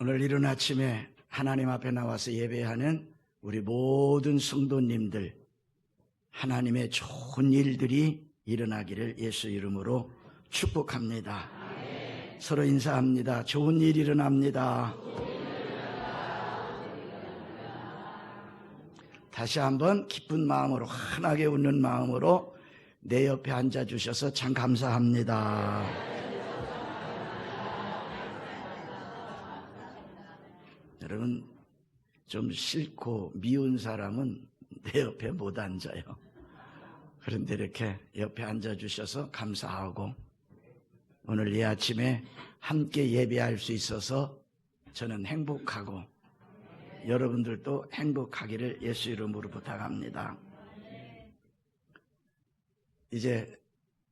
오늘 이른 아침에 하나님 앞에 나와서 예배하는 우리 모든 성도님들, 하나님의 좋은 일들이 일어나기를 예수 이름으로 축복합니다. 서로 인사합니다. 좋은 일 일어납니다. 다시 한번 기쁜 마음으로, 환하게 웃는 마음으로 내 옆에 앉아주셔서 참 감사합니다. 여러분, 좀 싫고 미운 사람은 내 옆에 못 앉아요. 그런데 이렇게 옆에 앉아주셔서 감사하고, 오늘 이 아침에 함께 예배할 수 있어서 저는 행복하고, 여러분들도 행복하기를 예수 이름으로 부탁합니다. 이제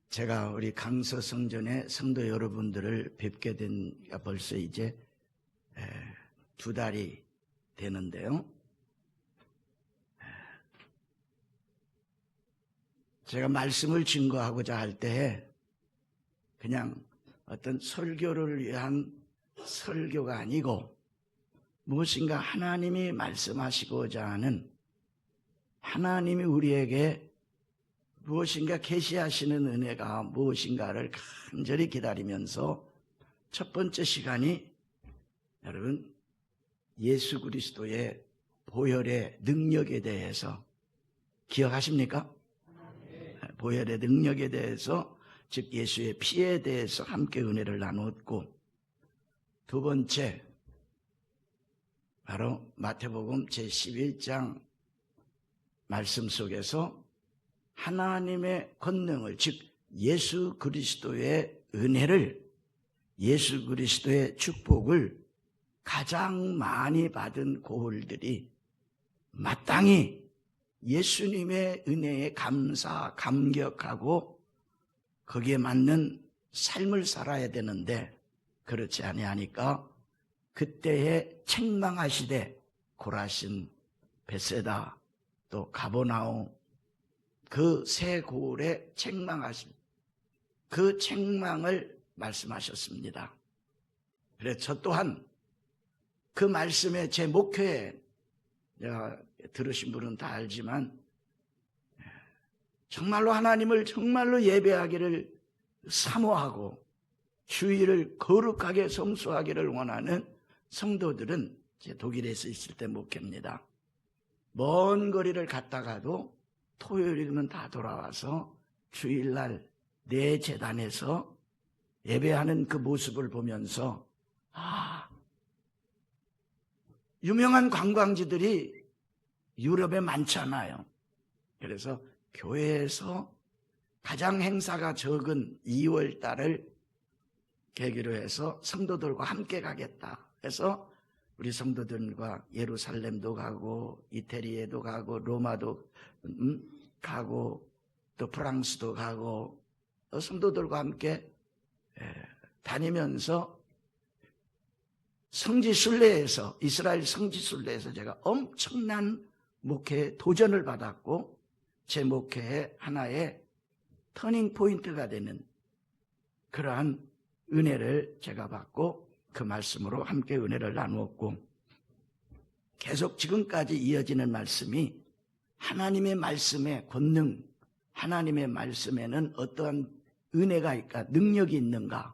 제가 우리 강서성전의 성도 여러분들을 뵙게 된 벌써 이제 2달이 되는데요. 제가 말씀을 증거하고자 할 때에 그냥 어떤 설교를 위한 설교가 아니고, 무엇인가 하나님이 말씀하시고자 하는, 하나님이 우리에게 무엇인가 계시하시는 은혜가 무엇인가를 간절히 기다리면서 첫 번째 시간이, 여러분, 예수 그리스도의 보혈의 능력에 대해서 기억하십니까? 보혈의 능력에 대해서, 즉 예수의 피에 대해서 함께 은혜를 나누었고, 두 번째 바로 마태복음 제11장 말씀 속에서 하나님의 권능을, 즉 예수 그리스도의 은혜를, 예수 그리스도의 축복을 가장 많이 받은 고을들이 마땅히 예수님의 은혜에 감격하고 거기에 맞는 삶을 살아야 되는데, 그렇지 아니하니까 그때에 책망하시되 고라신, 벳세다, 또 가버나움, 그 세 고을에 책망하신, 그 책망을 말씀하셨습니다. 그래서 저 또한 그 말씀에, 제 목회에, 내가 들으신 분은 다 알지만 정말로 하나님을 정말로 예배하기를 사모하고 주일을 거룩하게 성수하기를 원하는 성도들은 제 독일에서 있을 때 목회입니다. 먼 거리를 갔다가도 토요일이면 다 돌아와서 주일날 내 재단에서 예배하는 그 모습을 보면서, 유명한 관광지들이 유럽에 많잖아요. 그래서 교회에서 가장 행사가 적은 2월 달을 계기로 해서 성도들과 함께 가겠다 해서 우리 성도들과 예루살렘도 가고, 이태리에도 가고, 로마도 가고, 또 프랑스도 가고, 성도들과 함께 다니면서 성지순례에서, 이스라엘 성지순례에서 제가 엄청난 목회에 도전을 받았고, 제 목회의 하나의 터닝 포인트가 되는 그러한 은혜를 제가 받고, 그 말씀으로 함께 은혜를 나누었고, 계속 지금까지 이어지는 말씀이 하나님의 말씀의 권능, 하나님의 말씀에는 어떠한 은혜가 있까, 능력이 있는가,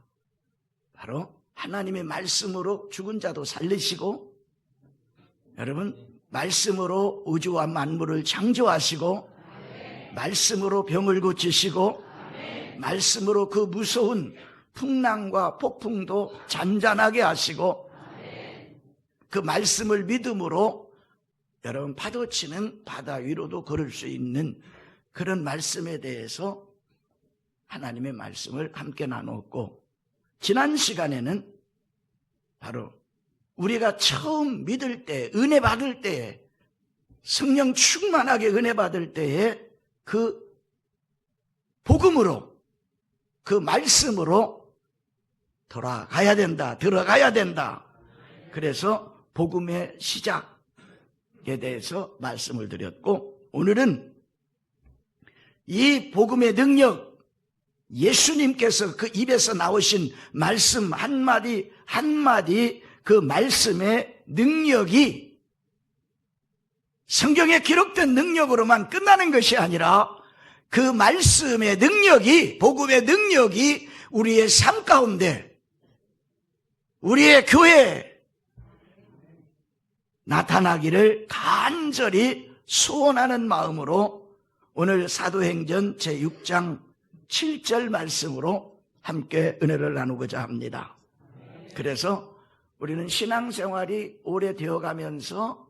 바로 하나님의 말씀으로 죽은 자도 살리시고, 여러분, 말씀으로 우주와 만물을 창조하시고, 말씀으로 병을 고치시고, 말씀으로 그 무서운 풍랑과 폭풍도 잔잔하게 하시고, 그 말씀을 믿음으로 여러분 파도치는 바다 위로도 걸을 수 있는 그런 말씀에 대해서 하나님의 말씀을 함께 나누었고, 지난 시간에는 바로 우리가 처음 믿을 때, 은혜 받을 때에, 성령 충만하게 은혜 받을 때에 그 복음으로, 그 말씀으로 돌아가야 된다, 들어가야 된다. 그래서 복음의 시작에 대해서 말씀을 드렸고, 오늘은 이 복음의 능력, 예수님께서 그 입에서 나오신 말씀 한마디 한마디, 그 말씀의 능력이 성경에 기록된 능력으로만 끝나는 것이 아니라 그 말씀의 능력이, 복음의 능력이 우리의 삶 가운데, 우리의 교회에 나타나기를 간절히 소원하는 마음으로 오늘 사도행전 제6장 7절 말씀으로 함께 은혜를 나누고자 합니다. 그래서 우리는 신앙생활이 오래되어 가면서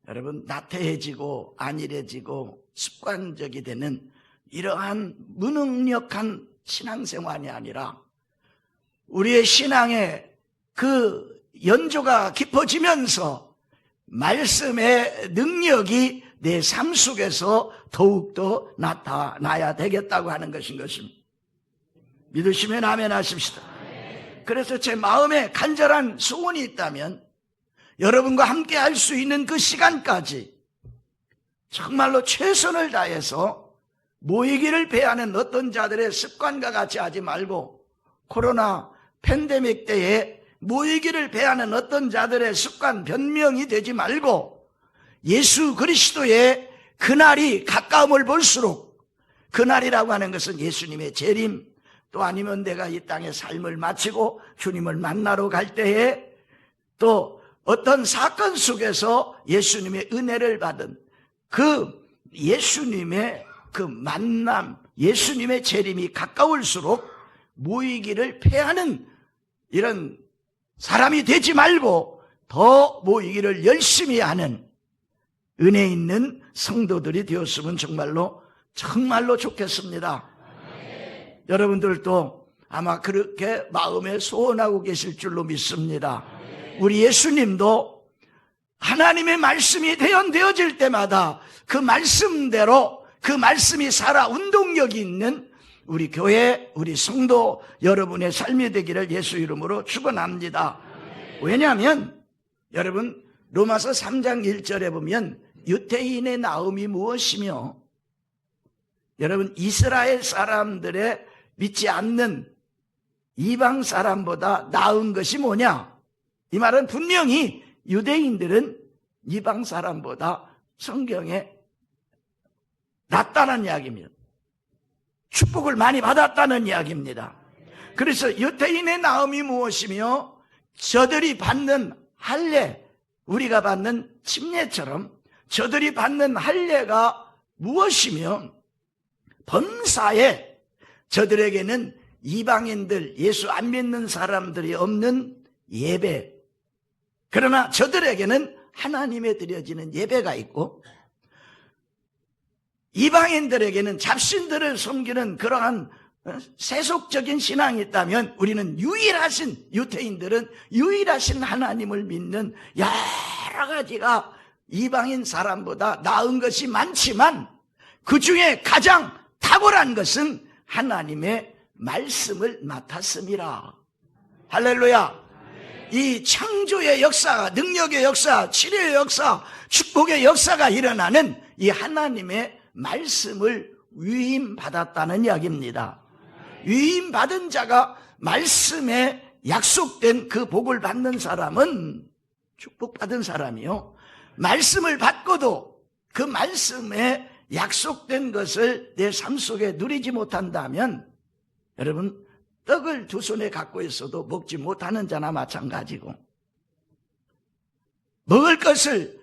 여러분 나태해지고 안일해지고 습관적이 되는 이러한 무능력한 신앙생활이 아니라 우리의 신앙의 그 연조가 깊어지면서 말씀의 능력이 내 삶 속에서 더욱더 나타나야 되겠다고 하는 것인 것입니다. 믿으시면 아멘 하십시다. 그래서 제 마음에 간절한 소원이 있다면 여러분과 함께 할 수 있는 그 시간까지 정말로 최선을 다해서 모이기를 배하는 어떤 자들의 습관과 같이 하지 말고 코로나 팬데믹 때에 모이기를 배하는 어떤 자들의 습관 변명이 되지 말고 예수 그리스도의 그날이 가까움을 볼수록, 그날이라고 하는 것은 예수님의 재림, 또 아니면 내가 이 땅의 삶을 마치고 주님을 만나러 갈 때에 또 어떤 사건 속에서 예수님의 은혜를 받은 그 예수님의 그 만남, 예수님의 재림이 가까울수록 모이기를 패하는 이런 사람이 되지 말고 더 모이기를 열심히 하는 은혜 있는 성도들이 되었으면 정말로 좋겠습니다. 여러분들도 아마 그렇게 마음에 소원하고 계실 줄로 믿습니다. 우리 예수님도 하나님의 말씀이 대언되어질 때마다 그 말씀대로 그 말씀이 살아 운동력이 있는 우리 교회, 우리 성도 여러분의 삶이 되기를 예수 이름으로 축원합니다. 왜냐하면 여러분 로마서 3장 1절에 보면 유대인의 나음이 무엇이며 여러분 이스라엘 사람들의 믿지 않는 이방 사람보다 나은 것이 뭐냐? 이 말은 분명히 유대인들은 이방 사람보다 성경에 낫다는 이야기입니다. 축복을 많이 받았다는 이야기입니다. 그래서 유대인의 나음이 무엇이며 저들이 받는 할례, 우리가 받는 침례처럼 저들이 받는 할례가 무엇이며 범사에 저들에게는 이방인들, 예수 안 믿는 사람들이 없는 예배, 그러나 저들에게는 하나님에 드려지는 예배가 있고 이방인들에게는 잡신들을 섬기는 그러한 세속적인 신앙이 있다면 우리는 유일하신, 유대인들은 유일하신 하나님을 믿는 여러 가지가 이방인 사람보다 나은 것이 많지만 그 중에 가장 탁월한 것은 하나님의 말씀을 맡았음이라. 할렐루야. 이 창조의 역사, 능력의 역사, 치료의 역사, 축복의 역사가 일어나는 이 하나님의 말씀을 위임받았다는 이야기입니다. 위임받은 자가 말씀에 약속된 그 복을 받는 사람은 축복받은 사람이요, 말씀을 받고도 그 말씀에 약속된 것을 내 삶 속에 누리지 못한다면 여러분 떡을 두 손에 갖고 있어도 먹지 못하는 자나 마찬가지고 먹을 것을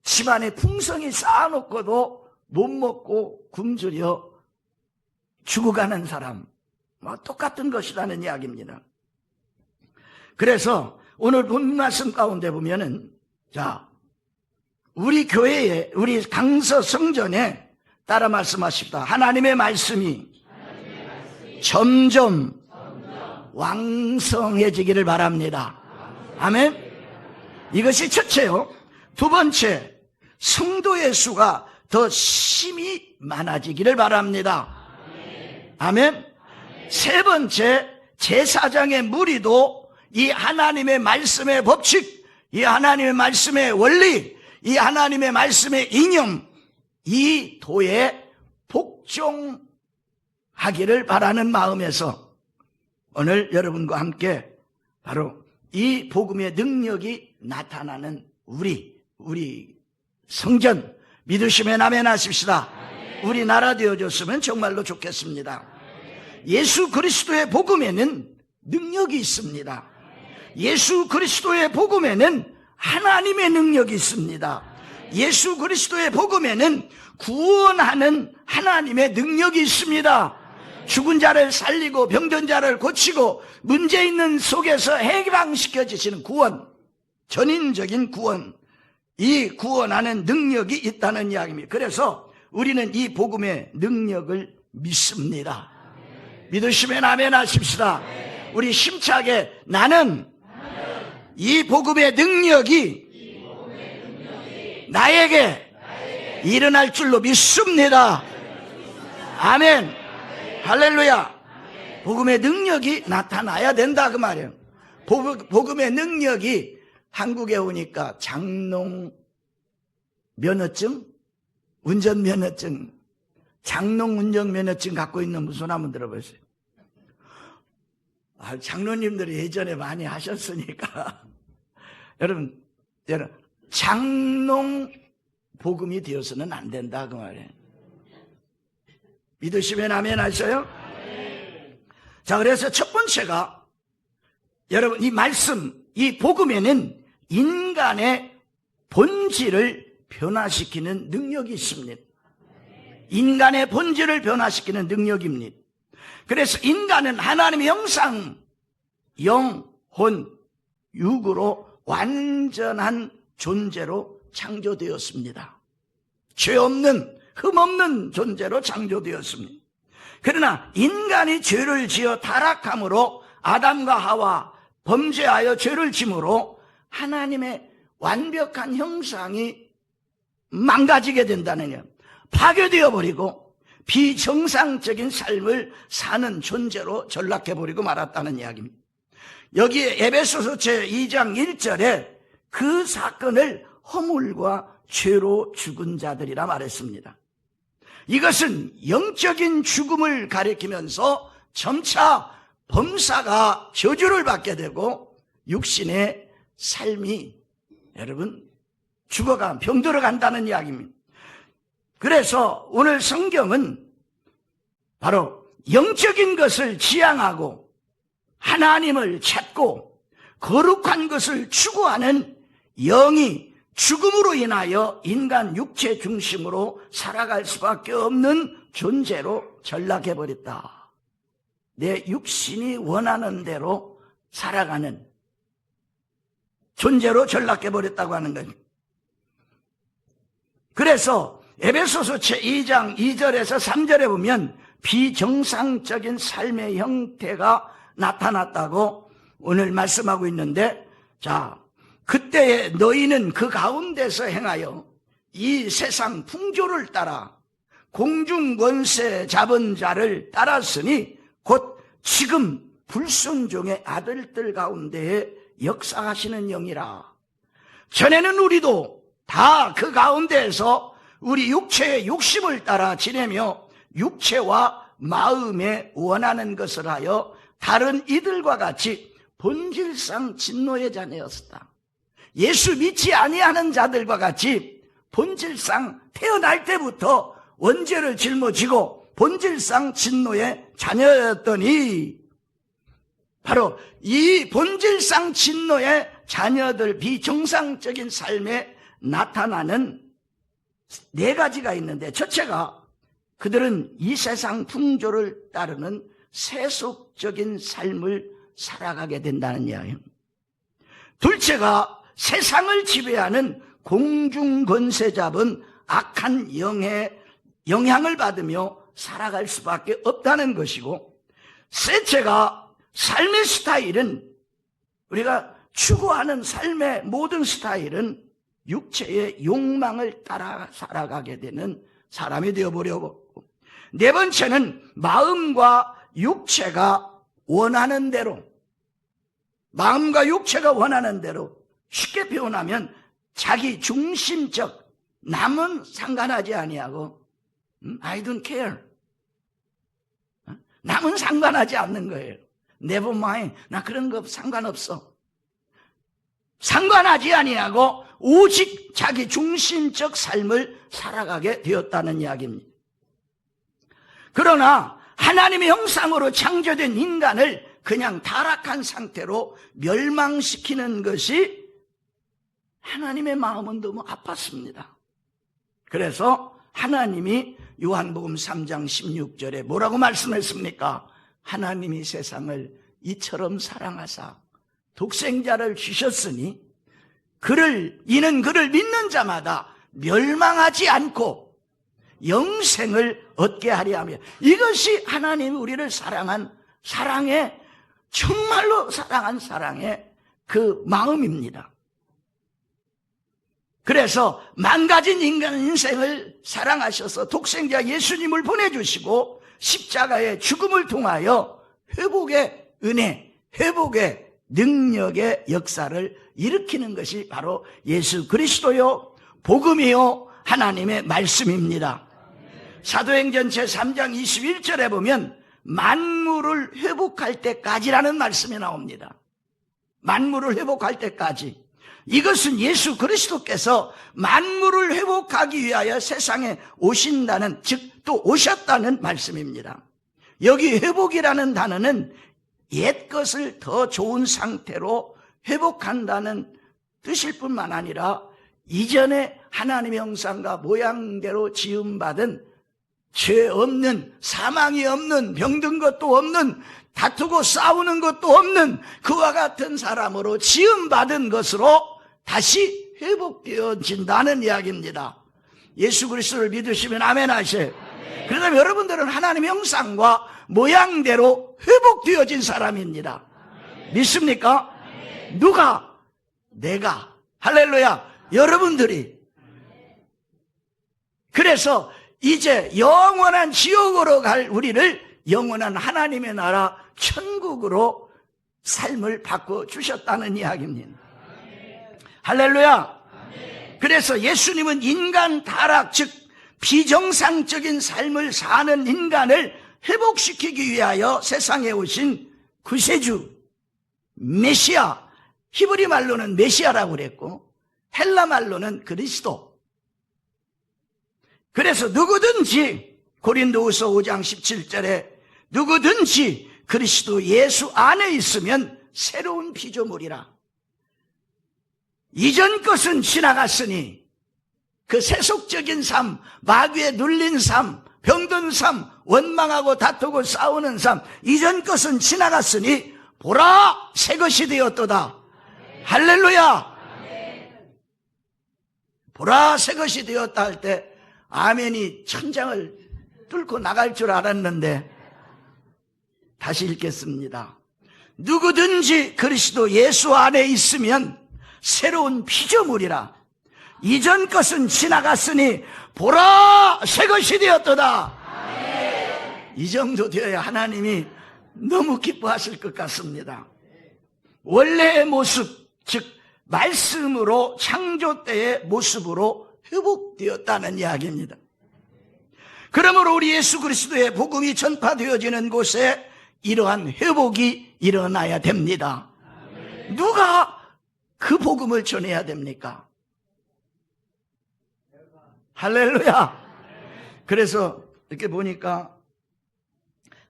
집안에 풍성히 쌓아놓고도 못 먹고 굶주려 죽어가는 사람, 똑같은 것이라는 이야기입니다. 그래서 오늘 본 말씀 가운데 보면은 자, 우리 교회에, 우리 강서 성전에 따라 말씀하십니다. 하나님의 말씀이 점점 왕성해지기를 바랍니다. 아멘. 이것이 첫째요. 두 번째, 성도의 수가 더 심히 많아지기를 바랍니다. 아멘. 세 번째, 제사장의 무리도 이 하나님의 말씀의 법칙, 이 하나님의 말씀의 원리, 이 하나님의 말씀의 이념, 이 도에 복종하기를 바라는 마음에서 오늘 여러분과 함께 바로 이 복음의 능력이 나타나는 우리 성전 믿으시면 아멘 하십시다. 우리 나라 되어줬으면 정말로 좋겠습니다. 예수 그리스도의 복음에는 능력이 있습니다. 예수 그리스도의 복음에는 하나님의 능력이 있습니다. 예수 그리스도의 복음에는 구원하는 하나님의 능력이 있습니다. 죽은 자를 살리고 병든 자를 고치고 문제 있는 속에서 해방시켜 주시는 구원, 전인적인 구원, 이 구원하는 능력이 있다는 이야기입니다. 그래서 우리는 이 복음의 능력을 믿습니다. 믿으시면 아멘 하십시다. 우리 힘차게 나는 이 복음의 능력이 나에게 일어날 줄로 믿습니다. 아멘. 할렐루야. 복음의 능력이 나타나야 된다 그 말이에요. 복음의 능력이 한국에 오니까 장롱 면허증, 운전면허증, 장롱 운전면허증 갖고 있는 무슨 한번 들어보세요. 장로님들이 예전에 많이 하셨으니까 여러분 장롱 복음이 되어서는 안 된다 그 말이에요. 믿으시면 아멘 하셔요? 자, 그래서 첫 번째가 여러분 이 말씀, 이 복음에는 인간의 본질을 변화시키는 능력이 있습니다. 인간의 본질을 변화시키는 능력입니다. 그래서 인간은 하나님의 형상, 영, 혼, 육으로 완전한 존재로 창조되었습니다. 죄 없는, 흠 없는 존재로 창조되었습니다. 그러나 인간이 죄를 지어 타락함으로 아담과 하와 범죄하여 죄를 짐으로 하나님의 완벽한 형상이 망가지게 된다는 것, 파괴되어 버리고 비정상적인 삶을 사는 존재로 전락해버리고 말았다는 이야기입니다. 여기에 에베소서 제2장 1절에 그 사건을 허물과 죄로 죽은 자들이라 말했습니다. 이것은 영적인 죽음을 가리키면서 점차 범사가 저주를 받게 되고 육신의 삶이 여러분 죽어가 병들어 간다는 이야기입니다. 그래서 오늘 성경은 바로 영적인 것을 지향하고 하나님을 찾고 거룩한 것을 추구하는 영이 죽음으로 인하여 인간 육체 중심으로 살아갈 수밖에 없는 존재로 전락해버렸다. 내 육신이 원하는 대로 살아가는 존재로 전락해버렸다고 하는 거죠. 그래서 에베소서 제2장 2절에서 3절에 보면 비정상적인 삶의 형태가 나타났다고 오늘 말씀하고 있는데, 자, 그때에 너희는 그 가운데서 행하여 이 세상 풍조를 따라 공중 권세 잡은 자를 따랐으니 곧 지금 불순종의 아들들 가운데에 역사하시는 영이라. 전에는 우리도 다 그 가운데에서 우리 육체의 욕심을 따라 지내며 육체와 마음에 원하는 것을 하여 다른 이들과 같이 본질상 진노의 자녀였다. 예수 믿지 아니하는 자들과 같이 본질상 태어날 때부터 원죄를 짊어지고 본질상 진노의 자녀였더니 바로 이 본질상 진노의 자녀들 비정상적인 삶에 나타나는 네 가지가 있는데, 첫째가 그들은 이 세상 풍조를 따르는 세속적인 삶을 살아가게 된다는 이야기입니다. 둘째가 세상을 지배하는 공중권세 잡은 악한 영의 영향을 받으며 살아갈 수밖에 없다는 것이고, 셋째가 삶의 스타일은, 우리가 추구하는 삶의 모든 스타일은 육체의 욕망을 따라 살아가게 되는 사람이 되어버려고, 네 번째는 마음과 육체가 원하는 대로, 마음과 육체가 원하는 대로, 쉽게 표현하면 자기 중심적, 남은 상관하지 아니하고 I don't care, 남은 상관하지 않는 거예요. Never mind, 나 그런 거 상관없어. 상관하지 아니하고 오직 자기 중심적 삶을 살아가게 되었다는 이야기입니다. 그러나 하나님의 형상으로 창조된 인간을 그냥 타락한 상태로 멸망시키는 것이 하나님의 마음은 너무 아팠습니다. 그래서 하나님이 요한복음 3장 16절에 뭐라고 말씀했습니까? 하나님이 세상을 이처럼 사랑하사 독생자를 주셨으니 이는 그를 믿는 자마다 멸망하지 않고 영생을 얻게 하려 하며, 이것이 하나님이 우리를 사랑한 사랑의, 정말로 사랑한 사랑의 그 마음입니다. 그래서 망가진 인간 인생을 사랑하셔서 독생자 예수님을 보내주시고 십자가의 죽음을 통하여 회복의 은혜, 회복의 능력의 역사를 일으키는 것이 바로 예수 그리스도요 복음이요 하나님의 말씀입니다. 사도행전 제3장 21절에 보면 만물을 회복할 때까지라는 말씀이 나옵니다. 만물을 회복할 때까지. 이것은 예수 그리스도께서 만물을 회복하기 위하여 세상에 오신다는, 즉 또 오셨다는 말씀입니다. 여기 회복이라는 단어는 옛 것을 더 좋은 상태로 회복한다는 뜻일 뿐만 아니라 이전에 하나님의 형상과 모양대로 지음받은 죄 없는, 사망이 없는, 병든 것도 없는, 다투고 싸우는 것도 없는 그와 같은 사람으로 지음받은 것으로 다시 회복되어진다는 이야기입니다. 예수 그리스도를 믿으시면 아멘 하세요. 그러면 여러분들은 하나님의 형상과 모양대로 회복되어진 사람입니다. 믿습니까? 누가? 내가. 할렐루야. 여러분들이. 그래서 이제 영원한 지옥으로 갈 우리를 영원한 하나님의 나라 천국으로 삶을 바꿔주셨다는 이야기입니다. 할렐루야. 그래서 예수님은 인간 타락, 즉 비정상적인 삶을 사는 인간을 회복시키기 위하여 세상에 오신 구세주, 메시아, 히브리 말로는 메시아라고 그랬고 헬라 말로는 그리스도. 그래서 누구든지 고린도후서 5장 17절에 누구든지 그리스도 예수 안에 있으면 새로운 피조물이라. 이전 것은 지나갔으니 그 세속적인 삶, 마귀에 눌린 삶, 병든 삶, 원망하고 다투고 싸우는 삶, 이전 것은 지나갔으니 보라 새 것이 되었도다. 할렐루야. 보라 새 것이 되었다 할 때 아멘이 천장을 뚫고 나갈 줄 알았는데 다시 읽겠습니다. 누구든지 그리스도 예수 안에 있으면 새로운 피조물이라. 이전 것은 지나갔으니 보라 새 것이 되었도다. 이 정도 되어야 하나님이 너무 기뻐하실 것 같습니다. 원래의 모습, 즉 말씀으로 창조 때의 모습으로 회복되었다는 이야기입니다. 그러므로 우리 예수 그리스도의 복음이 전파되어지는 곳에 이러한 회복이 일어나야 됩니다. 누가 그 복음을 전해야 됩니까? 할렐루야. 그래서 이렇게 보니까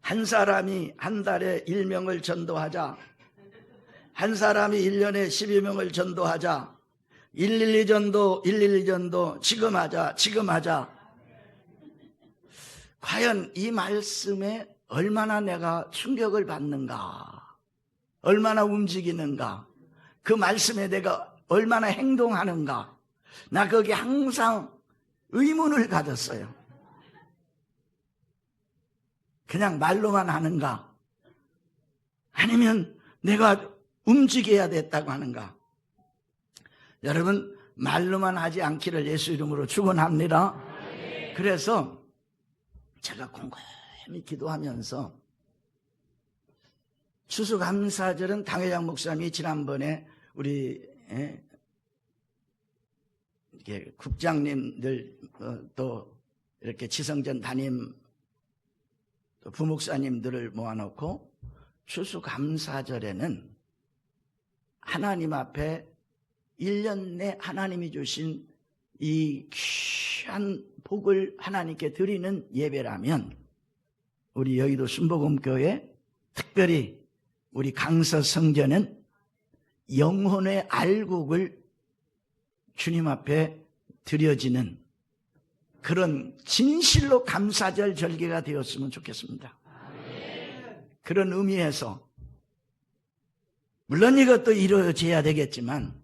한 사람이 한 달에 1명을 전도하자, 한 사람이 1년에 12명을 전도하자, 112 전도, 112 전도, 지금 하자. 과연 이 말씀에 얼마나 내가 충격을 받는가, 얼마나 움직이는가, 그 말씀에 내가 얼마나 행동하는가, 나 거기 항상 의문을 가졌어요. 그냥 말로만 하는가, 아니면 내가 움직여야 됐다고 하는가. 여러분, 말로만 하지 않기를 예수 이름으로 축원합니다. 그래서 제가 곰곰이 기도하면서 추수감사절은 당회장 목사님이 지난번에 우리 이렇게 국장님들 또 이렇게 지성전 담임 또 부목사님들을 모아놓고 추수감사절에는 하나님 앞에 1년 내 하나님이 주신 이 귀한 복을 하나님께 드리는 예배라면 우리 여의도 순복음교회 특별히 우리 강서 성전은 영혼의 알곡을 주님 앞에 드려지는 그런 진실로 감사절 절기가 되었으면 좋겠습니다. 그런 의미에서 물론 이것도 이루어져야 되겠지만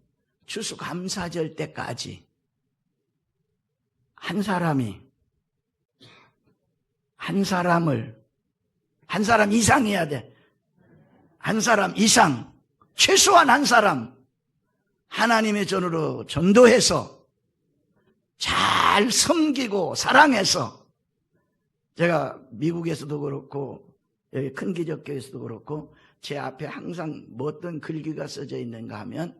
추수감사절 때까지 한 사람 이상해야 돼. 한 사람 이상, 최소한 한 사람 하나님의 전으로 전도해서 잘 섬기고 사랑해서, 제가 미국에서도 그렇고 여기 큰 기적교에서도 그렇고 제 앞에 항상 뭐 어떤 글귀가 써져 있는가 하면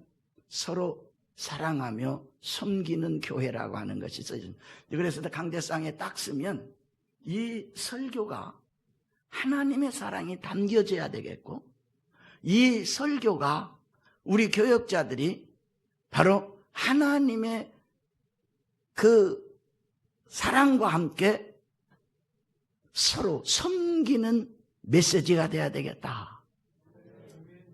서로 사랑하며 섬기는 교회라고 하는 것이 써져 있습니다. 그래서 강대상에 딱 쓰면 이 설교가 하나님의 사랑이 담겨져야 되겠고, 이 설교가 우리 교역자들이 바로 하나님의 그 사랑과 함께 서로 섬기는 메시지가 돼야 되겠다.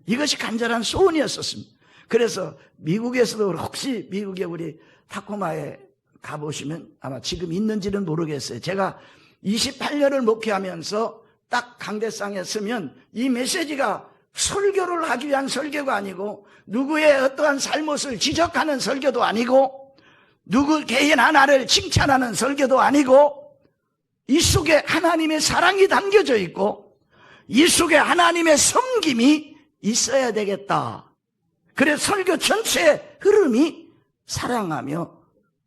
이것이 간절한 소원이었었습니다. 그래서 미국에서도 혹시 미국에 우리 타코마에 가보시면 아마 지금 있는지는 모르겠어요. 제가 28년을 목회하면서 딱 강대상에 서면 이 메시지가 설교를 하기 위한 설교가 아니고 누구의 어떠한 잘못을 지적하는 설교도 아니고 누구 개인 하나를 칭찬하는 설교도 아니고 이 속에 하나님의 사랑이 담겨져 있고 이 속에 하나님의 섬김이 있어야 되겠다. 그래서 설교 전체의 흐름이 사랑하며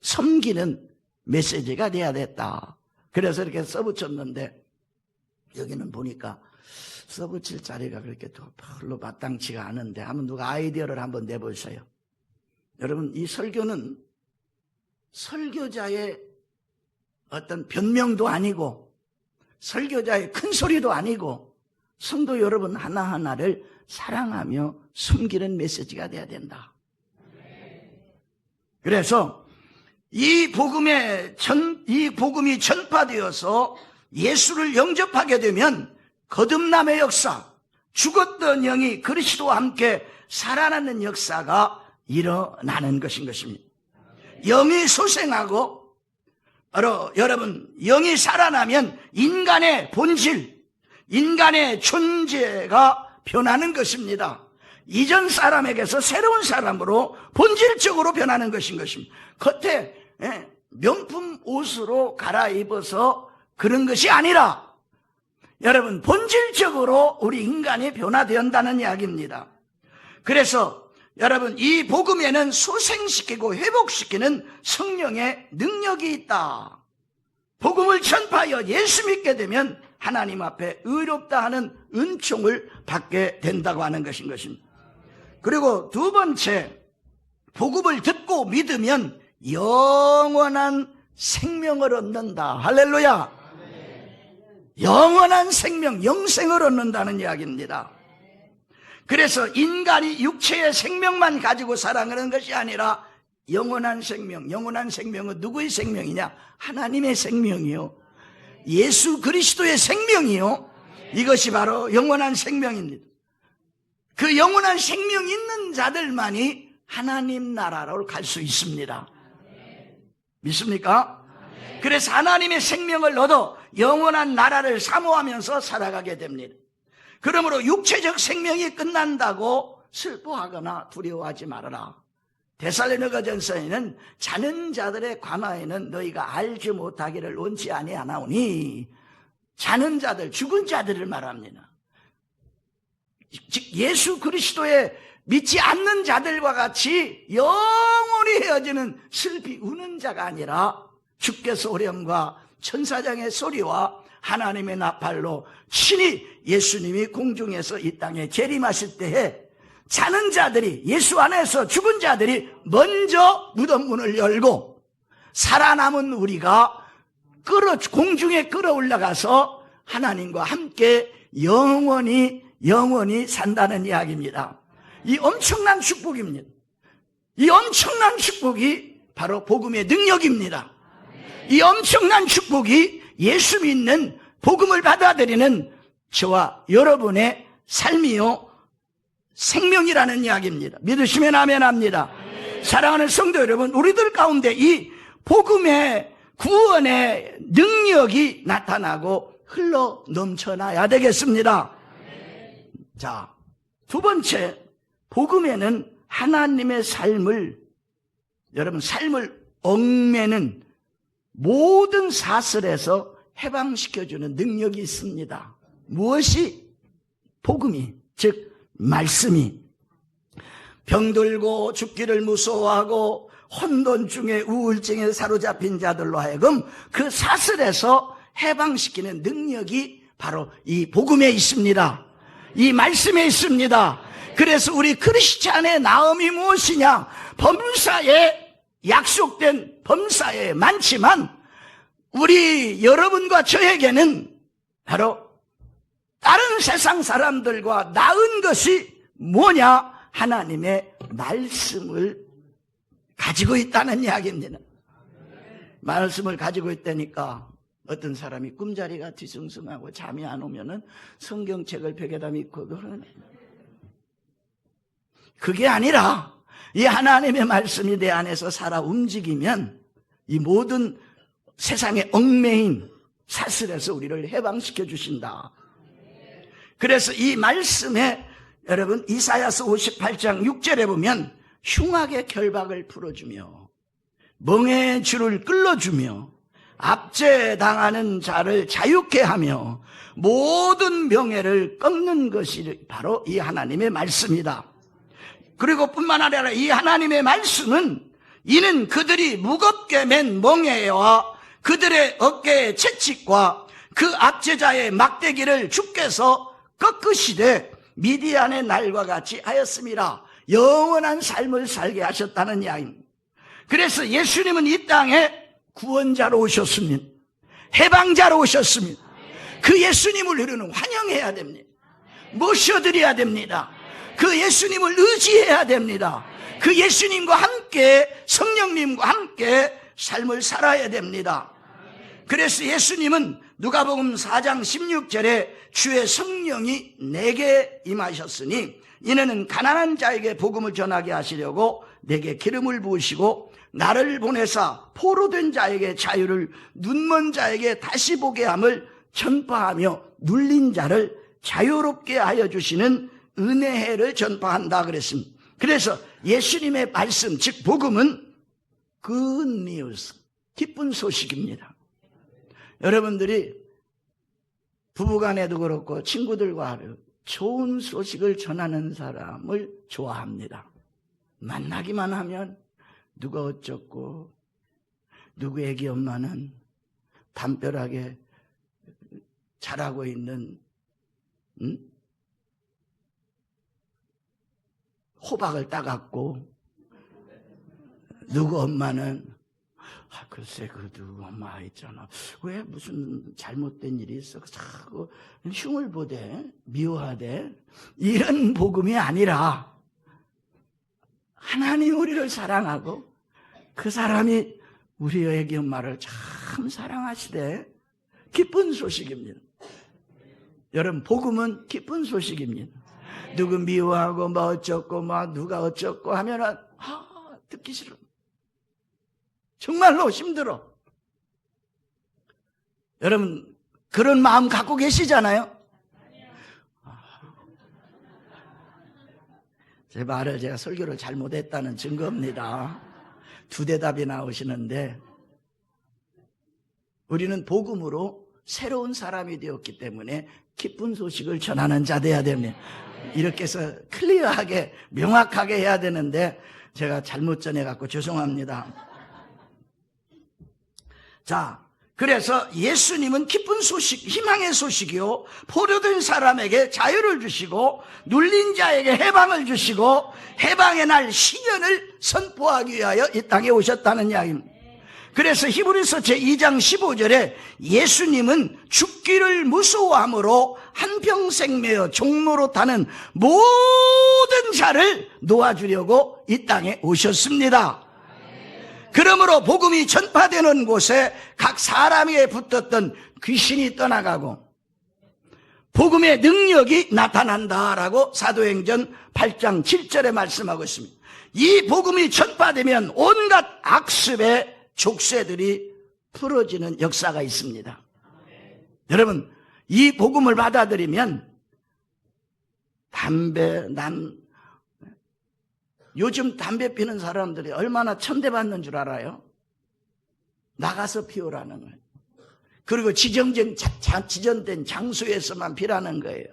섬기는 메시지가 돼야 됐다. 그래서 이렇게 써붙였는데 여기는 보니까 써붙일 자리가 그렇게 별로 마땅치가 않은데 한번 누가 아이디어를 한번 내보세요. 여러분, 이 설교는 설교자의 어떤 변명도 아니고 설교자의 큰 소리도 아니고 성도 여러분 하나하나를 사랑하며 숨기는 메시지가 돼야 된다. 그래서 이 복음이 전파되어서 예수를 영접하게 되면 거듭남의 역사, 죽었던 영이 그리스도와 함께 살아나는 역사가 일어나는 것입니다. 영이 소생하고 바로 여러분 영이 살아나면 인간의 본질, 인간의 존재가 변하는 것입니다. 이전 사람에게서 새로운 사람으로 본질적으로 변하는 것입니다. 겉에 명품 옷으로 갈아입어서 그런 것이 아니라 여러분 본질적으로 우리 인간이 변화된다는 이야기입니다. 그래서 여러분 이 복음에는 소생시키고 회복시키는 성령의 능력이 있다. 복음을 전파하여 예수 믿게 되면 하나님 앞에 의롭다 하는 은총을 받게 된다고 하는 것입니다. 그리고 두 번째, 복음을 듣고 믿으면 영원한 생명을 얻는다. 할렐루야. 영원한 생명, 영생을 얻는다는 이야기입니다. 그래서 인간이 육체의 생명만 가지고 살아가는 것이 아니라 영원한 생명, 영원한 생명은 누구의 생명이냐? 하나님의 생명이요, 예수 그리스도의 생명이요, 이것이 바로 영원한 생명입니다. 그 영원한 생명 있는 자들만이 하나님 나라로 갈 수 있습니다. 믿습니까? 그래서 하나님의 생명을 얻어 영원한 나라를 사모하면서 살아가게 됩니다. 그러므로 육체적 생명이 끝난다고 슬퍼하거나 두려워하지 말아라. 데살로니가전서에는 자는 자들에 관하여는 너희가 알지 못하기를 원치 아니하나오니, 자는 자들, 죽은 자들을 말합니다. 즉 예수 그리스도에 믿지 않는 자들과 같이 영원히 헤어지는 슬피 우는 자가 아니라 주께 소령과 천사장의 소리와 하나님의 나팔로 친히 예수님이 공중에서 이 땅에 재림하실 때에 자는 자들이, 예수 안에서 죽은 자들이 먼저 무덤 문을 열고 살아남은 우리가 공중에 끌어올라가서 하나님과 함께 영원히 산다는 이야기입니다. 이 엄청난 축복입니다. 이 엄청난 축복이 바로 복음의 능력입니다. 이 엄청난 축복이 예수 믿는 복음을 받아들이는 저와 여러분의 삶이요 생명이라는 이야기입니다. 믿으시면 아멘 합니다. 사랑하는 성도 여러분, 우리들 가운데 이 복음의 구원의 능력이 나타나고 흘러 넘쳐나야 되겠습니다. 자, 두 번째, 복음에는 하나님의 삶을, 여러분 삶을 얽매는 모든 사슬에서 해방시켜주는 능력이 있습니다. 무엇이? 복음이, 즉 말씀이. 병들고 죽기를 무서워하고 혼돈중에 우울증에 사로잡힌 자들로 하여금 그 사슬에서 해방시키는 능력이 바로 이 복음에 있습니다. 이 말씀에 있습니다. 그래서 우리 크리스찬의 나음이 무엇이냐? 범사에 약속된 범사에 많지만 우리 여러분과 저에게는 바로 다른 세상 사람들과 나은 것이 뭐냐? 하나님의 말씀을 가지고 있다는 이야기입니다. 말씀을 가지고 있다니까 어떤 사람이 꿈자리가 뒤숭숭하고 잠이 안 오면은 성경책을 벽에다 믿고 그러는, 그게 아니라 이 하나님의 말씀이 내 안에서 살아 움직이면 이 모든 세상의 얽매인 사슬에서 우리를 해방시켜 주신다. 그래서 이 말씀에 여러분 이사야서 58장 6절에 보면 흉악의 결박을 풀어주며 멍에의 줄을 끌어주며 압제당하는 자를 자유케 하며 모든 명예를 꺾는 것이 바로 이 하나님의 말씀이다. 그리고 뿐만 아니라 이 하나님의 말씀은 이는 그들이 무겁게 맨 멍에와 그들의 어깨의 채찍과 그 압제자의 막대기를 주께서 꺾으시되 미디안의 날과 같이 하였음이라. 영원한 삶을 살게 하셨다는 이야기입니다. 그래서 예수님은 이 땅에 구원자로 오셨습니다. 해방자로 오셨습니다. 그 예수님을 우리는 환영해야 됩니다. 모셔드려야 됩니다. 그 예수님을 의지해야 됩니다. 그 예수님과 함께 성령님과 함께 삶을 살아야 됩니다. 그래서 예수님은 누가복음 4장 16절에 주의 성령이 내게 임하셨으니 이는 가난한 자에게 복음을 전하게 하시려고 내게 기름을 부으시고 나를 보내사 포로된 자에게 자유를, 눈먼 자에게 다시 보게 함을 전파하며 눌린 자를 자유롭게 하여 주시는 은혜를 전파한다 그랬습니다. 그래서 예수님의 말씀, 즉 복음은 good news, 기쁜 소식입니다. 여러분들이 부부간에도 그렇고 친구들과 좋은 소식을 전하는 사람을 좋아합니다. 만나기만 하면 누가 어쩌고, 누구 애기 엄마는 담벼락에 자라고 있는 호박을 따갔고, 누구 엄마는 글쎄 그 누구 엄마 있잖아, 왜 무슨 잘못된 일이 있어 자꾸 흉을 보대, 미워하대. 이런 복음이 아니라 하나님 우리를 사랑하고 그 사람이 우리 애기 엄마를 참 사랑하시대. 기쁜 소식입니다. 여러분, 복음은 기쁜 소식입니다. 누구 미워하고 뭐 어쩌고 뭐 누가 어쩌고 하면은 듣기 싫어. 정말로 힘들어. 여러분, 그런 마음 갖고 계시잖아요? 제 말을 제가 설교를 잘못했다는 증거입니다. 두 대답이 나오시는데, 우리는 복음으로 새로운 사람이 되었기 때문에 기쁜 소식을 전하는 자 돼야 됩니다. 이렇게 해서 클리어하게 명확하게 해야 되는데 제가 잘못 전해갖고 죄송합니다. 자, 그래서 예수님은 기쁜 소식, 희망의 소식이요, 포로된 사람에게 자유를 주시고 눌린 자에게 해방을 주시고 해방의 날 시련을 선포하기 위하여 이 땅에 오셨다는 이야기입니다. 그래서 히브리서 제2장 15절에 예수님은 죽기를 무서워함으로 한평생 매어 종로로 타는 모든 자를 놓아주려고 이 땅에 오셨습니다. 그러므로 복음이 전파되는 곳에 각 사람에게 붙었던 귀신이 떠나가고 복음의 능력이 나타난다라고 사도행전 8장 7절에 말씀하고 있습니다. 이 복음이 전파되면 온갖 악습의 족쇄들이 풀어지는 역사가 있습니다. 여러분, 이 복음을 받아들이면 요즘 담배 피는 사람들이 얼마나 천대받는 줄 알아요? 나가서 피우라는 거예요. 그리고 지정된 장소에서만 피라는 거예요.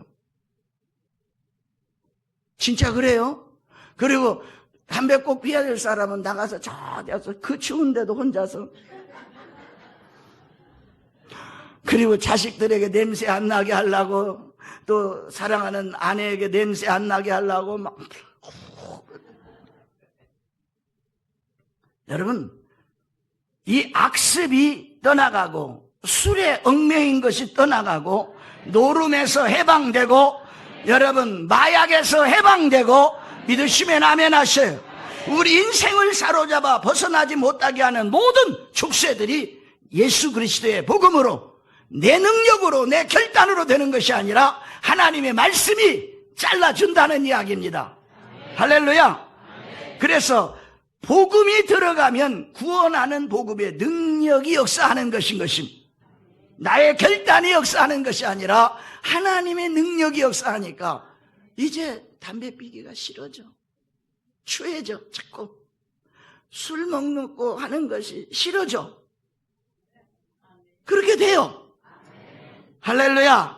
진짜 그래요? 그리고 담배 꼭 피워야 될 사람은 나가서 저기서 그 추운데도 혼자서, 그리고 자식들에게 냄새 안 나게 하려고, 또 사랑하는 아내에게 냄새 안 나게 하려고 막. 여러분, 이 악습이 떠나가고 술에 얽매인 것이 떠나가고 노름에서 해방되고 여러분 마약에서 해방되고 믿으시면 아멘 하셔요. 우리 인생을 사로잡아 벗어나지 못하게 하는 모든 족쇄들이 예수 그리스도의 복음으로 내 능력으로 내 결단으로 되는 것이 아니라 하나님의 말씀이 잘라준다는 이야기입니다. 할렐루야. 그래서 복음이 들어가면 구원하는 복음의 능력이 역사하는 것입니다. 나의 결단이 역사하는 것이 아니라 하나님의 능력이 역사하니까 이제 담배 피기가 싫어져. 추해져. 자꾸 술 먹고 하는 것이 싫어져. 그렇게 돼요. 할렐루야.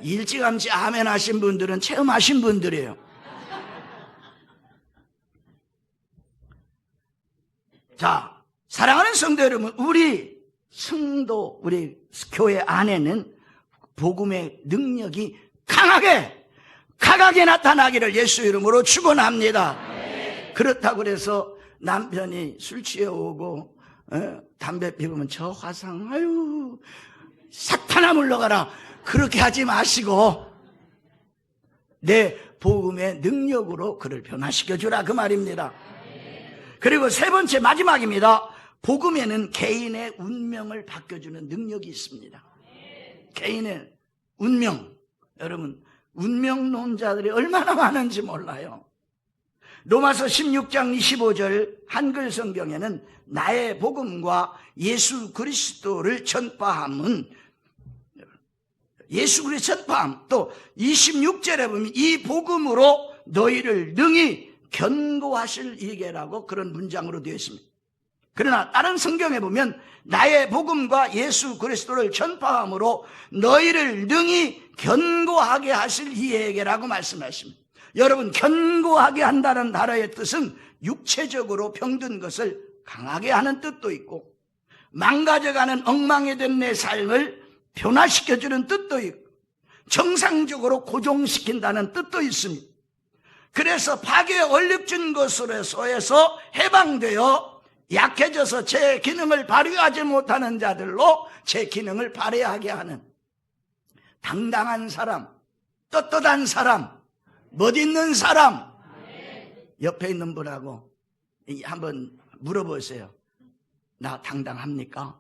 일찌감치 아멘 하신 분들은 체험하신 분들이에요. 자, 사랑하는 성도 여러분, 우리 성도, 우리 교회 안에는 복음의 능력이 강하게 나타나기를 예수 이름으로 축원합니다. 그렇다고 해서 남편이 술 취해 오고 담배 피우면 저 화상, 아유 사탄아 물러가라, 그렇게 하지 마시고 내 복음의 능력으로 그를 변화시켜 주라, 그 말입니다. 그리고 세 번째, 마지막입니다. 복음에는 개인의 운명을 바꿔주는 능력이 있습니다. 개인의 운명. 여러분, 운명론자들이 얼마나 많은지 몰라요. 로마서 16장 25절 한글 성경에는 나의 복음과 예수 그리스도를 전파함은, 예수 그리스도 전파함, 또 26절에 보면 이 복음으로 너희를 능히 견고하실 이게라고 그런 문장으로 되어 있습니다. 그러나 다른 성경에 보면 나의 복음과 예수 그리스도를 전파함으로 너희를 능히 견고하게 하실 이에게라고 말씀하십니다. 여러분, 견고하게 한다는 단어의 뜻은 육체적으로 병든 것을 강하게 하는 뜻도 있고 망가져가는 엉망이 된 내 삶을 변화시켜주는 뜻도 있고 정상적으로 고정시킨다는 뜻도 있습니다. 그래서 파괴에 얼룩진 것으로서 해방되어 약해져서 제 기능을 발휘하지 못하는 자들로 제 기능을 발휘하게 하는 당당한 사람, 떳떳한 사람, 멋있는 사람. 옆에 있는 분하고 한번 물어보세요. 나 당당합니까?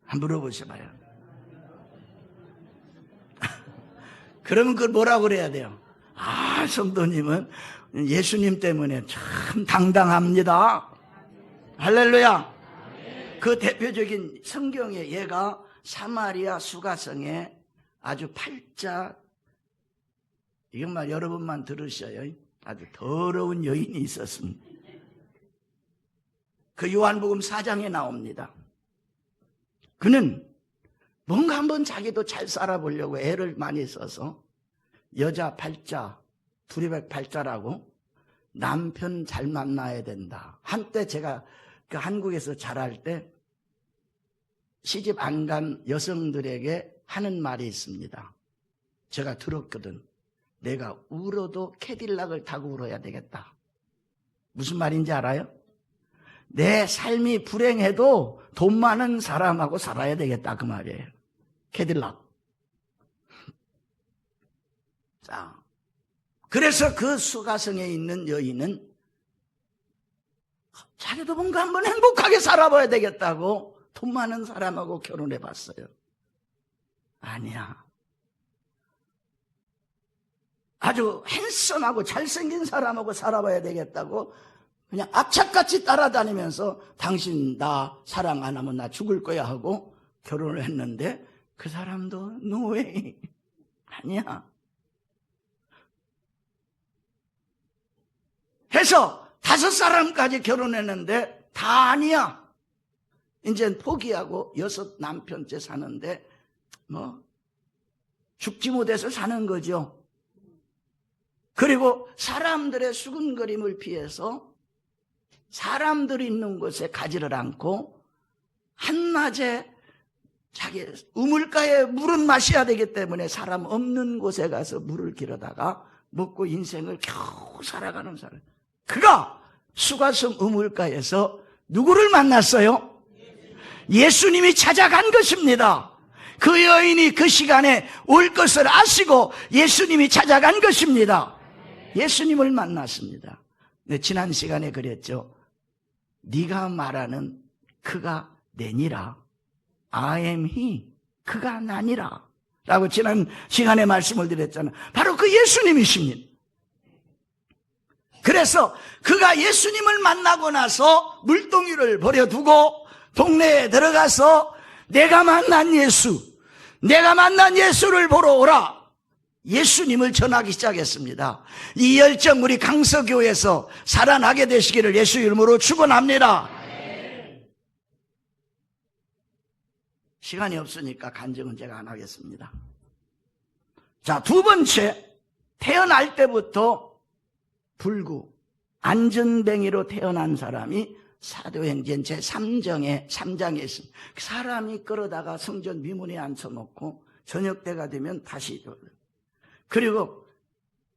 한번 물어보셔봐요. 그러면 그걸 뭐라고 그래야 돼요? 아, 성도님은 예수님 때문에 참 당당합니다. 할렐루야. 그 대표적인 성경의 예가 사마리아 수가성에 아주 팔자, 이것만 여러분만 들으셔요. 아주 더러운 여인이 있었습니다. 그 요한복음 4장에 나옵니다. 그는 뭔가 한번 자기도 잘 살아보려고 애를 많이 써서 여자 팔자, 두리백 팔자라고 남편 잘 만나야 된다. 한때 제가 그 한국에서 자랄 때 시집 안 간 여성들에게 하는 말이 있습니다. 제가 들었거든. 내가 울어도 캐딜락을 타고 울어야 되겠다. 무슨 말인지 알아요? 내 삶이 불행해도 돈 많은 사람하고 살아야 되겠다, 그 말이에요. 캐딜락. 자, 그래서 그 수가성에 있는 여인은 자기도 뭔가 한번 행복하게 살아봐야 되겠다고 돈 많은 사람하고 결혼해 봤어요. 아니야. 아주 핸섬하고 잘생긴 사람하고 살아봐야 되겠다고 그냥 악착같이 따라다니면서 당신 나 사랑 안 하면 나 죽을 거야 하고 결혼을 했는데 그 사람도 노웨이. 아니야. 해서 5사람까지 결혼했는데 다 아니야. 이제 포기하고 6 남편째 사는데 뭐 죽지 못해서 사는 거죠. 그리고 사람들의 수군거림을 피해서 사람들이 있는 곳에 가지를 않고 한낮에 자기 우물가에 물은 마셔야 되기 때문에 사람 없는 곳에 가서 물을 길어다가 먹고 인생을 겨우 살아가는 사람. 그가 수가성 우물가에서 누구를 만났어요? 예수님이 찾아간 것입니다. 그 여인이 그 시간에 올 것을 아시고 예수님이 찾아간 것입니다. 예수님을 만났습니다. 네, 지난 시간에 그랬죠. 네가 말하는 그가 내니라. I am he. 그가 나니라. 라고 지난 시간에 말씀을 드렸잖아요. 바로 그 예수님이십니다. 그래서 그가 예수님을 만나고 나서 물동이를 버려두고 동네에 들어가서 내가 만난 예수를 보러 오라. 예수님을 전하기 시작했습니다. 이 열정 우리 강서교회에서 살아나게 되시기를 예수 이름으로 축원합니다. 시간이 없으니까 간증은 제가 안 하겠습니다. 자, 2번째, 태어날 때부터 불구 안전뱅이로 태어난 사람이 사도행전 제3장에 있습니다. 사람이 끌어다가 성전 미문에 앉혀놓고 저녁 때가 되면 다시 그리고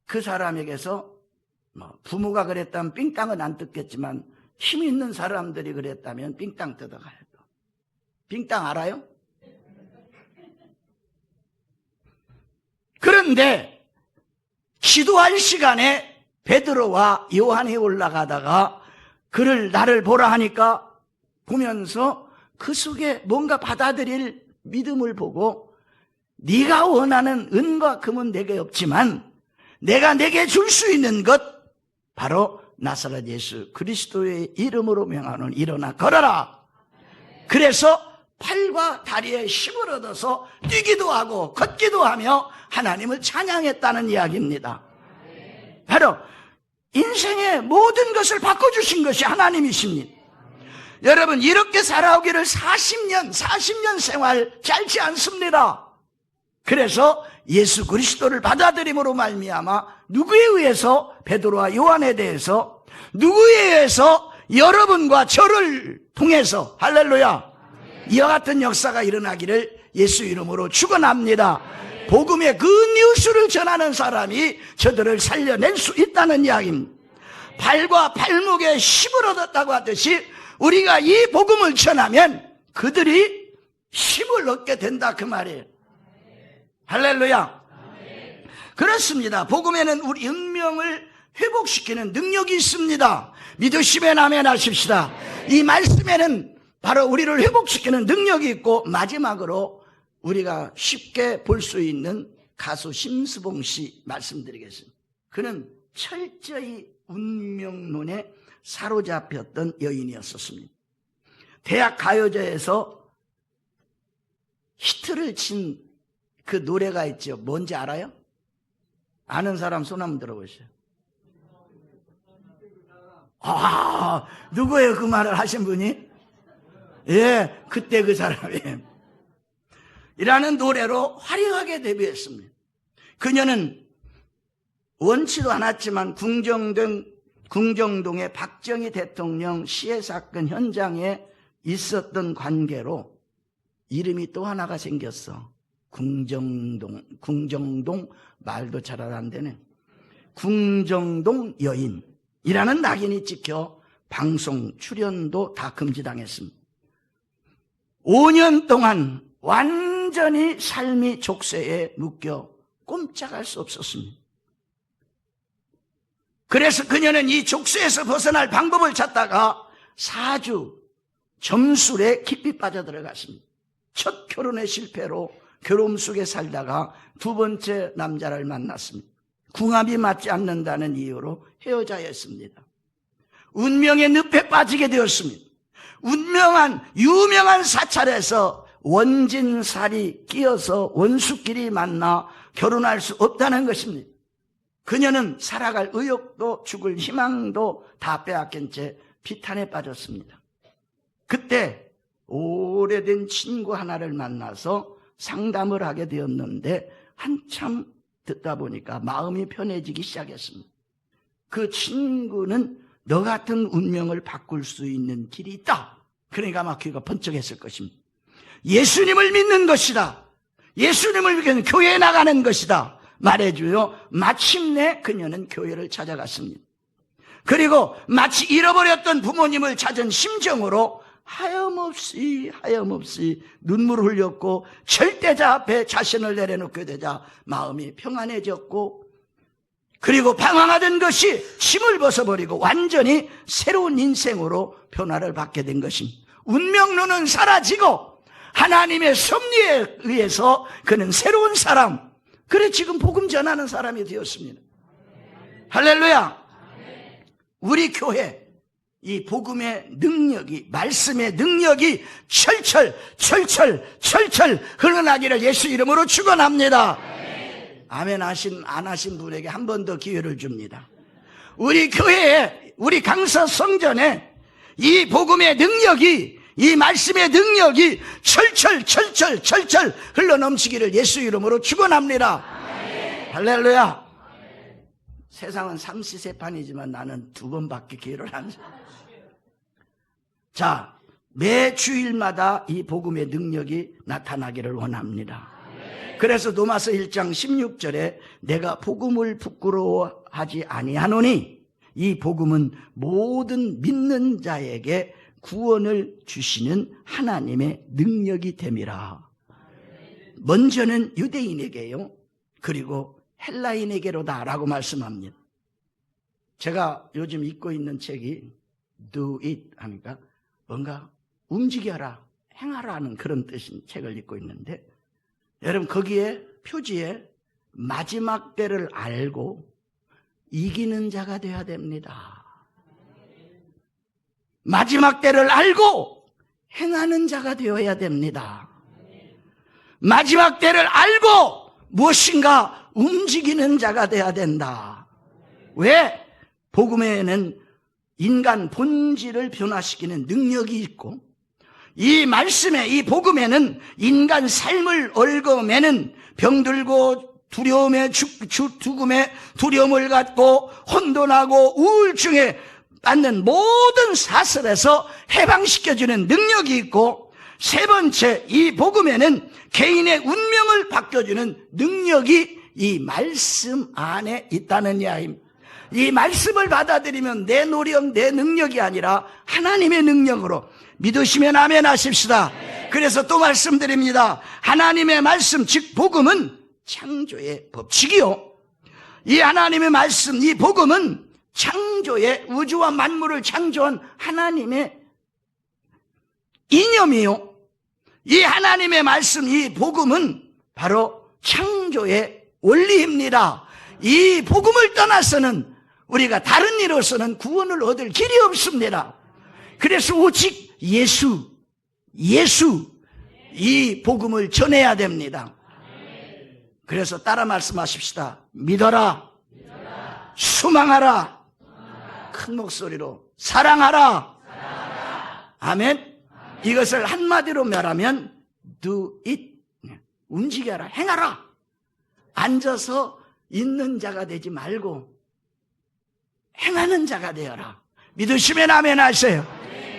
그 사람에게서 부모가 그랬다면 삥땅은 안 뜯겠지만 힘 있는 사람들이 그랬다면 삥땅 뜯어가야 돼. 삥땅 알아요? 그런데 기도할 시간에 베드로와 요한이 올라가다가 나를 보라 하니까 보면서 그 속에 뭔가 받아들일 믿음을 보고 네가 원하는 은과 금은 내게 없지만 내가 내게 줄 수 있는 것 바로 나사렛 예수 그리스도의 이름으로 명하노니 일어나 걸어라. 그래서 팔과 다리에 힘을 얻어서 뛰기도 하고 걷기도 하며 하나님을 찬양했다는 이야기입니다. 바로 인생의 모든 것을 바꿔주신 것이 하나님이십니다. 여러분 이렇게 살아오기를 40년 생활 짧지 않습니다. 그래서 예수 그리스도를 받아들임으로 말미암아 누구에 의해서 베드로와 요한에 대해서 누구에 의해서 여러분과 저를 통해서 할렐루야 이와 같은 역사가 일어나기를 예수 이름으로 축원합니다. 복음의 그 뉴스를 전하는 사람이 저들을 살려낼 수 있다는 이야기입니다. 발과 발목에 힘을 얻었다고 하듯이 우리가 이 복음을 전하면 그들이 힘을 얻게 된다 그 말이에요. 할렐루야. 그렇습니다. 복음에는 우리 운명을 회복시키는 능력이 있습니다. 믿으시면 아멘 하십시다. 이 말씀에는 바로 우리를 회복시키는 능력이 있고 마지막으로 우리가 쉽게 볼 수 있는 가수 심수봉 씨 말씀드리겠습니다. 그는 철저히 운명론에 사로잡혔던 여인이었었습니다. 대학 가요제에서 히트를 친 그 노래가 있죠. 뭔지 알아요? 아는 사람 손 한번 들어보세요. 아, 누구예요? 그 말을 하신 분이? 예, 그때 그 사람이에요. 이라는 노래로 화려하게 데뷔했습니다. 그녀는 원치도 않았지만 궁정동의 박정희 대통령 시해 사건 현장에 있었던 관계로 이름이 또 하나가 생겼어. 궁정동 말도 잘 안 되네. 궁정동 여인이라는 낙인이 찍혀 방송 출연도 다 금지당했습니다. 5년 동안 완전히 삶이 족쇄에 묶여 꼼짝할 수 없었습니다. 그래서 그녀는 이 족쇄에서 벗어날 방법을 찾다가 4주 점술에 깊이 빠져들어갔습니다. 첫 결혼의 실패로 괴로움 속에 살다가 두 번째 남자를 만났습니다. 궁합이 맞지 않는다는 이유로 헤어져야 했습니다. 운명의 늪에 빠지게 되었습니다. 유명한 사찰에서 원진살이 끼어서 원수끼리 만나 결혼할 수 없다는 것입니다. 그녀는 살아갈 의욕도 죽을 희망도 다 빼앗긴 채 비탄에 빠졌습니다. 그때 오래된 친구 하나를 만나서 상담을 하게 되었는데 한참 듣다 보니까 마음이 편해지기 시작했습니다. 그 친구는 너 같은 운명을 바꿀 수 있는 길이 있다. 그러니까 막 귀가 번쩍했을 것입니다. 예수님을 믿는 것이다. 예수님을 믿는 교회에 나가는 것이다. 말해줘요. 마침내 그녀는 교회를 찾아갔습니다. 그리고 마치 잃어버렸던 부모님을 찾은 심정으로 하염없이 눈물을 흘렸고 절대자 앞에 자신을 내려놓게 되자 마음이 평안해졌고, 그리고 방황하던 것이 짐을 벗어버리고 완전히 새로운 인생으로 변화를 받게 된 것입니다. 운명론은 사라지고 하나님의 섭리에 의해서 그는 새로운 사람, 그래 지금 복음 전하는 사람이 되었습니다. 할렐루야. 우리 교회 이 복음의 능력이, 말씀의 능력이 철철 흘러나기를 예수 이름으로 축원합니다. 아멘 안 하신 분에게 한 번 더 기회를 줍니다. 우리 교회에, 우리 강서 성전에 이 복음의 능력이, 이 말씀의 능력이 철철 흘러넘치기를 예수 이름으로 축원합니다. 할렐루야. 세상은 삼시세판이지만 나는 두 번밖에 기회를 안 줘. 자, 매 주일마다 이 복음의 능력이 나타나기를 원합니다. 그래서 로마서 1장 16절에 내가 복음을 부끄러워하지 아니하노니 이 복음은 모든 믿는 자에게 구원을 주시는 하나님의 능력이 됨이라. 먼저는 유대인에게요, 그리고 헬라인에게로다 라고 말씀합니다. 제가 요즘 읽고 있는 책이 Do it 하니까 뭔가 움직여라, 행하라 하는 그런 뜻인 책을 읽고 있는데, 여러분 거기에 표지에 마지막 때를 알고 이기는 자가 되어야 됩니다. 마지막 때를 알고 행하는 자가 되어야 됩니다. 마지막 때를 알고 무엇인가 움직이는 자가 되어야 된다. 왜? 복음에는 인간 본질을 변화시키는 능력이 있고, 이 말씀에, 이 복음에는 인간 삶을 얽어매는 병들고 두려움에 죽음에 두려움을 갖고 혼돈하고 우울증에 받는 모든 사슬에서 해방시켜주는 능력이 있고, 세 번째, 이 복음에는 개인의 운명을 바꿔주는 능력이 이 말씀 안에 있다는 이야기입니다. 이 말씀을 받아들이면 내 노력, 내 능력이 아니라 하나님의 능력으로 믿으시면 아멘 하십시다. 그래서 또 말씀드립니다. 하나님의 말씀, 즉 복음은 창조의 법칙이요, 이 하나님의 말씀, 이 복음은 창조의, 우주와 만물을 창조한 하나님의 이념이요, 이 하나님의 말씀, 이 복음은 바로 창조의 원리입니다. 이 복음을 떠나서는 우리가 다른 일로서는 구원을 얻을 길이 없습니다. 그래서 오직 예수, 이 복음을 전해야 됩니다. 그래서 따라 말씀하십시다. 믿어라, 수망하라, 큰 목소리로 사랑하라. 아멘. 이것을 한마디로 말하면 do it, 움직여라, 행하라. 앉아서 있는 자가 되지 말고 행하는 자가 되어라. 믿으시면 아멘 하세요.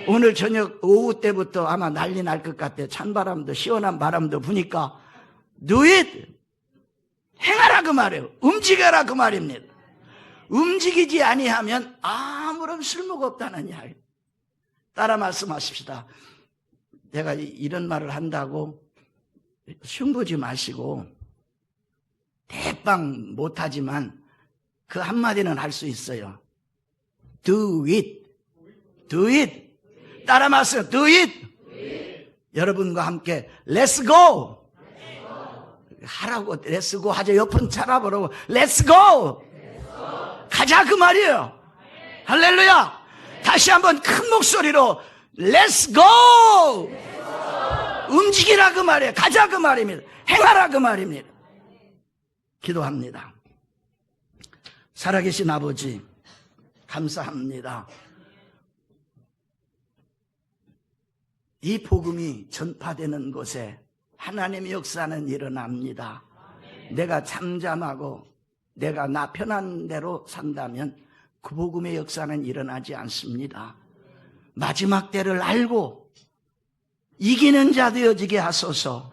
오늘 저녁 오후 때부터 아마 난리 날 것 같아요. 찬바람도 시원한 바람도 부니까 do it, 행하라 그 말이에요. 움직여라 그 말입니다. 움직이지 아니하면 아무런 쓸모가 없다는 이야기. 따라 말씀하십시다. 내가 이런 말을 한다고 흉보지 마시고, 대빵 못하지만 그 한마디는 할 수 있어요. Do it. Do it. 따라 말씀. Do it. 여러분과 함께 Let's go. 하라고 Let's go 하죠. 옆은 찾아보라고 Let's go. 가자 그 말이에요. 할렐루야. 다시 한번 큰 목소리로 Let's go. 움직이라 그 말이에요. 가자 그 말입니다. 행하라 그 말입니다. 기도합니다. 살아계신 아버지 감사합니다. 이 복음이 전파되는 곳에 하나님의 역사는 일어납니다. 내가 잠잠하고 내가 나 편한 대로 산다면 그 복음의 역사는 일어나지 않습니다. 마지막 때를 알고 이기는 자 되어지게 하소서.